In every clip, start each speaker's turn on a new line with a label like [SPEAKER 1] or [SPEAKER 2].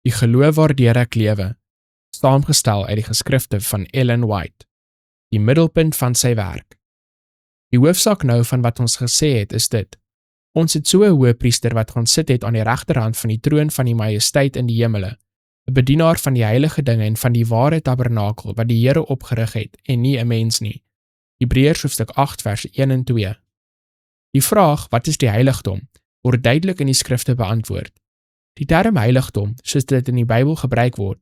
[SPEAKER 1] Die geloof waardeur ek lewe, saamgestel uit die geskrifte van Ellen White, die middelpunt van sy werk. Die hoofsaak nou van wat ons gesê het is dit: ons het so 'n hoëpriester wat gaan sit het aan die regterhand van die troon van die majesteit in die hemele, 'n bedienaar van die heilige dinge en van die ware tabernakel wat die Here opgerig het en nie 'n mens nie. Hebreërs hoofstuk 8 vers 1 en 2. Die vraag, wat is die heiligdom, word duidelik in die skrifte beantwoord. Die term heiligdom, soos dit in die Bybel gebruik word,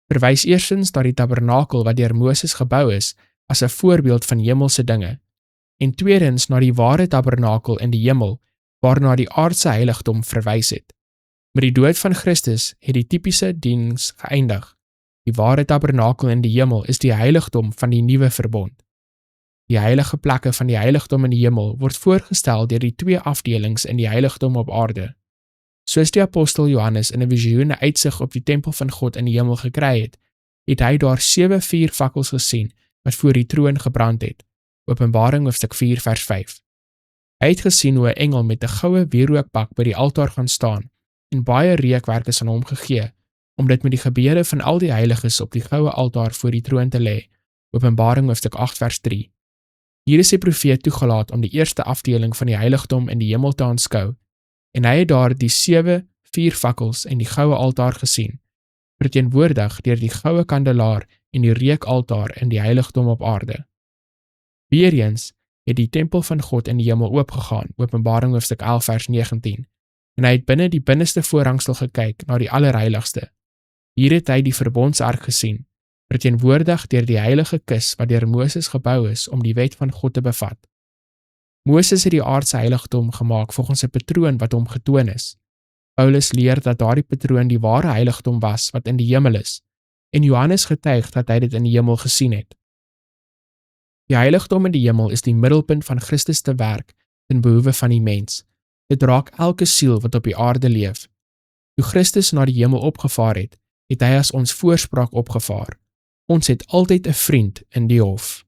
[SPEAKER 1] verwys eerstens na die tabernakel wat deur Moses gebou is as 'n voorbeeld van hemelse dinge, en tweedens na die ware tabernakel in die hemel, waarna die aardse heiligdom verwys het. Met die dood van Christus het die tipiese diens geëindig. Die ware tabernakel in die hemel is die heiligdom van die nuwe verbond. Die heilige plekke van die heiligdom in die hemel word voorgestel deur die twee afdelings in die heiligdom op aarde. Soos die apostel Johannes in 'n visioen 'n uitsig op die tempel van God in die hemel gekry het hy daar 7 vuurvakkels gesien wat voor die troon gebrand het. Openbaring hoofstuk 4 vers 5. Hy het gesien hoe 'n engel met 'n goue wierookbak by die altaar gaan staan en baie reukwerk is aan hom gegee, om dit met die gebede van al die heiliges op die goue altaar voor die troon te lê. Openbaring hoofstuk 8 vers 3. Hier is die profeet toegelaat om die eerste afdeling van die heiligdom in die hemel te aanskou, en hy het daar die 7 vuurvakkels en die goue altaar gesien, verteenwoordig deur die goue kandelaar en die reukaltaar in die heiligdom op aarde. Weereens het die tempel van God in die hemel oopgegaan, Openbaring hoofstuk 11 vers 19, en hy het binne die binneste voorhangsel gekyk na die allerheiligste. Hier het hy die verbondsark gesien, verteenwoordig deur die heilige kus wat deur Moses gebou is om die wet van God te bevat. Moses het die aardse heiligdom gemaak volgens 'n patroon wat hom getoon is. Paulus leer dat daardie patroon die ware heiligdom was wat in die hemel is, en Johannes getuig dat hy dit in die hemel gesien het. Die heiligdom in die hemel is die middelpunt van Christus te werk ten behoewe van die mens. Dit raak elke siel wat op die aarde leef. Toe Christus na die hemel opgevaar het, het hy as ons voorspraak opgevaar. Ons het altyd 'n vriend in die hof.